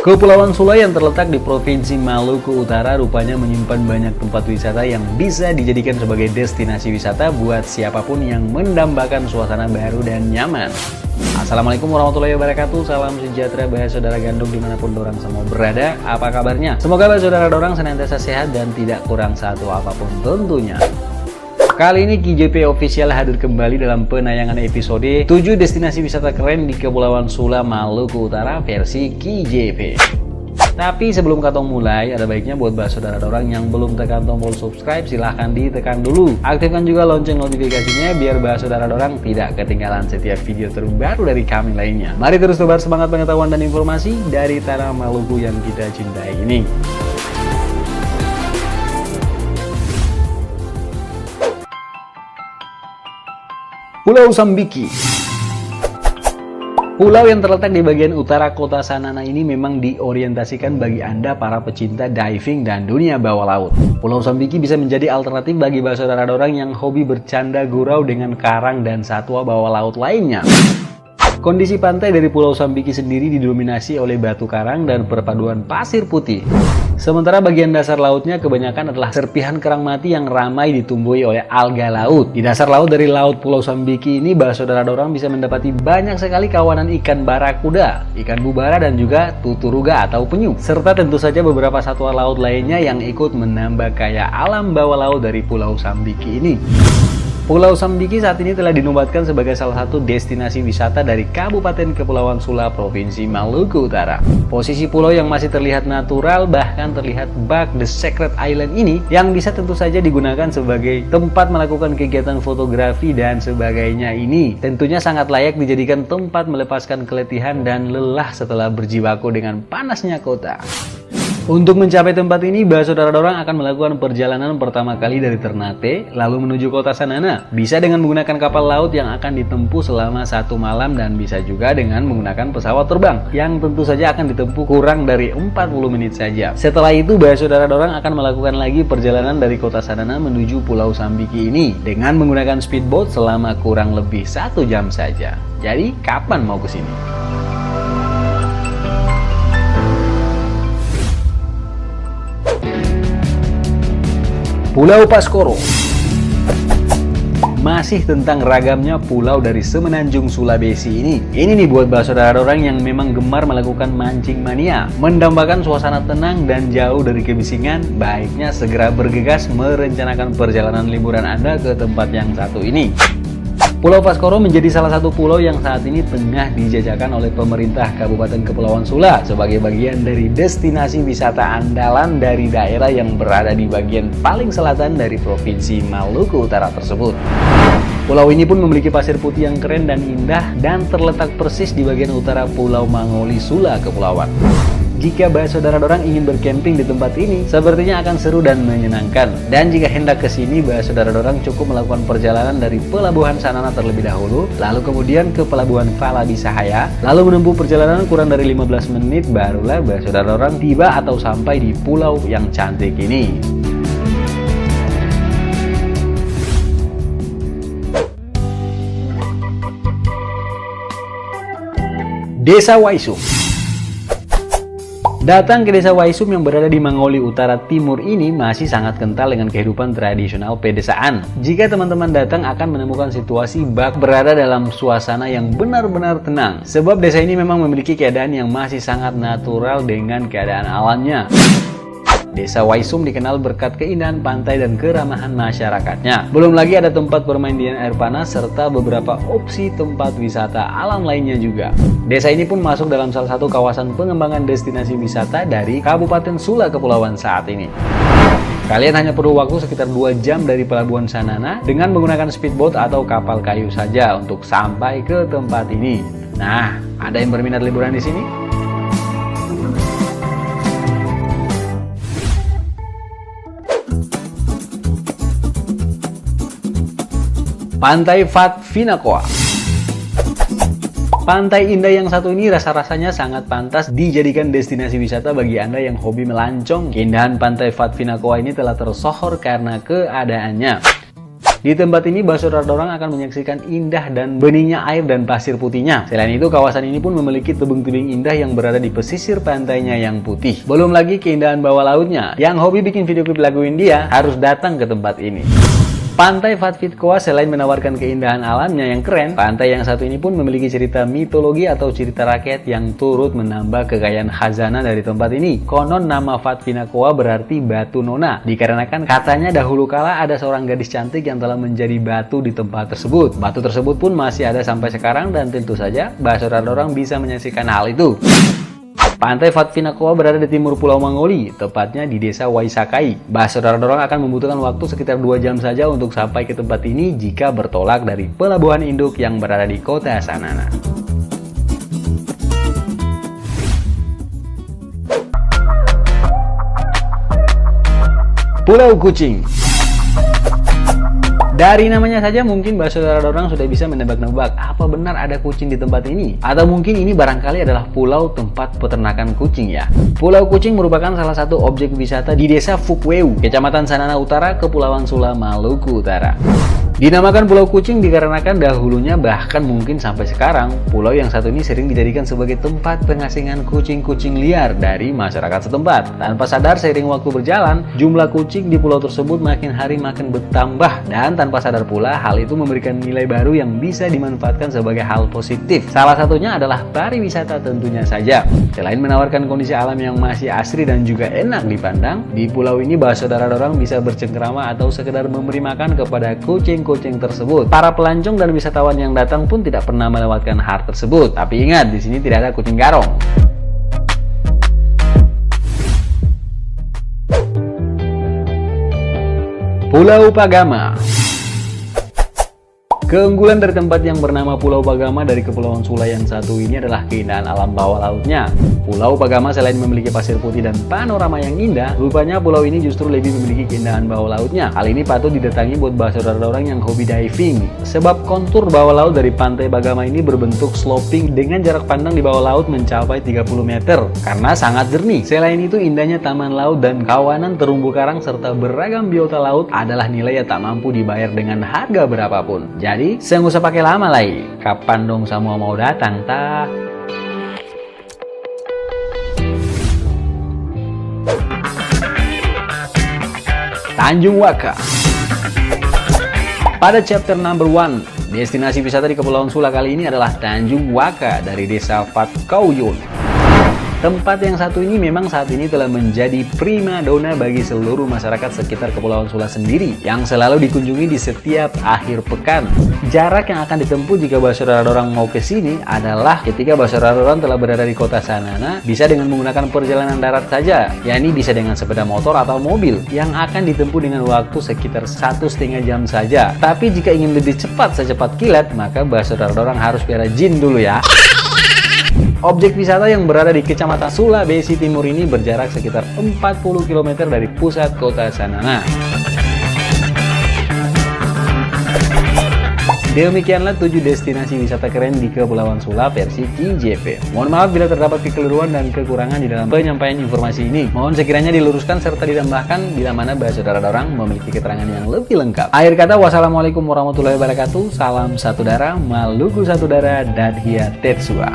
Kepulauan Sula yang terletak di Provinsi Maluku Utara rupanya menyimpan banyak tempat wisata yang bisa dijadikan sebagai destinasi wisata buat siapapun yang mendambakan suasana baru dan nyaman. Assalamualaikum warahmatullahi wabarakatuh, salam sejahtera bahasa saudara gandum dimanapun dorang semua berada. Apa kabarnya? Semoga bahasa saudara dorang senantiasa sehat dan tidak kurang satu apapun tentunya. Kali ini KJP Official hadir kembali dalam penayangan episode 7 destinasi wisata keren di Kepulauan Sula, Maluku Utara versi KJP. Tapi sebelum katong mulai, ada baiknya buat bahas saudara dorang yang belum tekan tombol subscribe, silahkan ditekan dulu. Aktifkan juga lonceng notifikasinya biar bahas saudara dorang tidak ketinggalan setiap video terbaru dari kami lainnya. Mari terus tebar semangat pengetahuan dan informasi dari tanah Maluku yang kita cintai ini. Pulau Sambiki. Pulau yang terletak di bagian utara kota Sanana ini memang diorientasikan bagi Anda para pecinta diving dan dunia bawah laut. Pulau Sambiki bisa menjadi alternatif bagi bahasa saudara dorang yang hobi bercanda gurau dengan karang dan satwa bawah laut lainnya. Kondisi pantai dari Pulau Sambiki sendiri didominasi oleh batu karang dan perpaduan pasir putih. Sementara bagian dasar lautnya kebanyakan adalah serpihan kerang mati yang ramai ditumbuhi oleh alga laut. Di dasar laut dari laut Pulau Sambiki ini, bahasa saudara dorang bisa mendapati banyak sekali kawanan ikan barakuda, ikan bubara dan juga tuturuga atau penyu. Serta tentu saja beberapa satwa laut lainnya yang ikut menambah kaya alam bawah laut dari Pulau Sambiki ini. Pulau Sambiki saat ini telah dinobatkan sebagai salah satu destinasi wisata dari Kabupaten Kepulauan Sula, Provinsi Maluku Utara. Posisi pulau yang masih terlihat natural, bahkan terlihat bak The Secret Island ini, yang bisa tentu saja digunakan sebagai tempat melakukan kegiatan fotografi dan sebagainya ini, tentunya sangat layak dijadikan tempat melepaskan keletihan dan lelah setelah berjibaku dengan panasnya kota. Untuk mencapai tempat ini, bahasa saudara dorang akan melakukan perjalanan pertama kali dari Ternate, lalu menuju kota Sanana. Bisa dengan menggunakan kapal laut yang akan ditempuh selama 1 malam dan bisa juga dengan menggunakan pesawat terbang, yang tentu saja akan ditempuh kurang dari 40 menit saja. Setelah itu, bahasa saudara dorang akan melakukan lagi perjalanan dari kota Sanana menuju Pulau Sambiki ini dengan menggunakan speedboat selama kurang lebih 1 jam saja. Jadi, kapan mau ke sini? Pulau Paskoro. Masih tentang ragamnya pulau dari semenanjung Sulawesi ini. Ini nih buat bahasa saudara orang yang memang gemar melakukan mancing mania, mendambakan suasana tenang dan jauh dari kebisingan, baiknya segera bergegas merencanakan perjalanan liburan Anda ke tempat yang satu ini. Pulau Paskoro menjadi salah satu pulau yang saat ini tengah dijajakan oleh pemerintah Kabupaten Kepulauan Sula sebagai bagian dari destinasi wisata andalan dari daerah yang berada di bagian paling selatan dari Provinsi Maluku Utara tersebut. Pulau ini pun memiliki pasir putih yang keren dan indah dan terletak persis di bagian utara Pulau Mangoli Sula Kepulauan. Jika bahasa saudara dorang ingin bercamping di tempat ini, sepertinya akan seru dan menyenangkan. Dan jika hendak ke sini, bahasa saudara dorang cukup melakukan perjalanan dari Pelabuhan Sanana terlebih dahulu, lalu kemudian ke Pelabuhan Falabisahaya, lalu menempuh perjalanan kurang dari 15 menit, barulah bahasa saudara dorang tiba atau sampai di pulau yang cantik ini. Desa Waisum. Datang ke Desa Waisum yang berada di Mangoli Utara Timur ini masih sangat kental dengan kehidupan tradisional pedesaan. Jika teman-teman datang akan menemukan situasi bak berada dalam suasana yang benar-benar tenang. Sebab desa ini memang memiliki keadaan yang masih sangat natural dengan keadaan alamnya. Desa Waisum dikenal berkat keindahan pantai dan keramahan masyarakatnya. Belum lagi ada tempat permainan air panas serta beberapa opsi tempat wisata alam lainnya juga. Desa ini pun masuk dalam salah satu kawasan pengembangan destinasi wisata dari Kabupaten Sula Kepulauan saat ini. Kalian hanya perlu waktu sekitar 2 jam dari Pelabuhan Sanana dengan menggunakan speedboat atau kapal kayu saja untuk sampai ke tempat ini. Nah, ada yang berminat liburan di sini? Pantai Fat Finakoa. Pantai indah yang satu ini rasa-rasanya sangat pantas dijadikan destinasi wisata bagi Anda yang hobi melancong. Keindahan Pantai Fat Finakoa ini telah tersohor karena keadaannya. Di tempat ini Basaudara Dorang akan menyaksikan indah dan beningnya air dan pasir putihnya. Selain itu, kawasan ini pun memiliki tebing-tebing indah yang berada di pesisir pantainya yang putih. Belum lagi keindahan bawah lautnya. Yang hobi bikin video klip lagu India harus datang ke tempat ini. Pantai Phat Phit Khoa selain menawarkan keindahan alamnya yang keren, pantai yang satu ini pun memiliki cerita mitologi atau cerita rakyat yang turut menambah kekayaan khazanah dari tempat ini. Konon nama Phat Phit Khoa berarti batu nona, dikarenakan katanya dahulu kala ada seorang gadis cantik yang telah menjadi batu di tempat tersebut. Batu tersebut pun masih ada sampai sekarang dan tentu saja Basaudara Dorang bisa menyaksikan hal itu. Pantai Phat Phit Khoa berada di timur Pulau Mangoli, tepatnya di desa Waisakai. Basaudara Dorang akan membutuhkan waktu sekitar 2 jam saja untuk sampai ke tempat ini jika bertolak dari pelabuhan induk yang berada di kota Sanana. Pulau Kucing. Dari namanya saja mungkin Basaudara Dorang sudah bisa menebak-nebak apa benar ada kucing di tempat ini. Atau mungkin ini barangkali adalah pulau tempat peternakan kucing ya. Pulau Kucing merupakan salah satu objek wisata di desa Fukweu, Kecamatan Sanana Utara, Kepulauan Sula, Maluku Utara. Dinamakan Pulau Kucing dikarenakan dahulunya bahkan mungkin sampai sekarang, pulau yang satu ini sering dijadikan sebagai tempat pengasingan kucing-kucing liar dari masyarakat setempat. Tanpa sadar seiring waktu berjalan, jumlah kucing di pulau tersebut makin hari makin bertambah dan tanpa sadar pula hal itu memberikan nilai baru yang bisa dimanfaatkan sebagai hal positif. Salah satunya adalah pariwisata tentunya saja. Selain menawarkan kondisi alam yang masih asri dan juga enak dipandang, di pulau ini Basaudara Dorang bisa bercengkrama atau sekedar memberi makan kepada kucing-kucing tersebut. Para pelancong dan wisatawan yang datang pun tidak pernah melewatkan hal tersebut. Tapi ingat, di sini tidak ada kucing garong. Pulau Pagama. Keunggulan dari tempat yang bernama Pulau Pagama dari Kepulauan Sula yang satu ini adalah keindahan alam bawah lautnya. Pulau Pagama selain memiliki pasir putih dan panorama yang indah, rupanya pulau ini justru lebih memiliki keindahan bawah lautnya. Hal ini patut didatangi buat Basaudara Dorang yang hobi diving. Sebab kontur bawah laut dari pantai Pagama ini berbentuk sloping dengan jarak pandang di bawah laut mencapai 30 meter karena sangat jernih. Selain itu, indahnya taman laut dan kawanan terumbu karang serta beragam biota laut adalah nilai yang tak mampu dibayar dengan harga berapapun. Jadi, saya nggak usah pakai lama lagi. Kapan dong semua mau datang, tah? Tanjung Waka. Pada chapter number 1, destinasi wisata di Kepulauan Sula kali ini adalah Tanjung Waka dari desa Phat Khao-yun. Tempat yang satu ini memang saat ini telah menjadi primadona bagi seluruh masyarakat sekitar Kepulauan Sula sendiri yang selalu dikunjungi di setiap akhir pekan. Jarak yang akan ditempuh jika Basaudara Dorang mau ke sini adalah ketika Basaudara Dorang telah berada di kota Sanana, bisa dengan menggunakan perjalanan darat saja, yakni bisa dengan sepeda motor atau mobil yang akan ditempuh dengan waktu sekitar 1,5 jam saja. Tapi jika ingin lebih cepat secepat kilat, maka Basaudara Dorang harus piara jin dulu ya. Objek wisata yang berada di Kecamatan Sulawesi Timur ini berjarak sekitar 40 km dari pusat kota Sanana. Demikianlah 7 destinasi wisata keren di Kepulauan Sula versi KJP. Mohon maaf bila terdapat kekeliruan dan kekurangan di dalam penyampaian informasi ini. Mohon sekiranya diluruskan serta ditambahkan bila mana Basaudara Dorang memiliki keterangan yang lebih lengkap. Akhir kata, wassalamualaikum warahmatullahi wabarakatuh. Salam satu darah, Maluku satu darah, Dadhia Tetsua.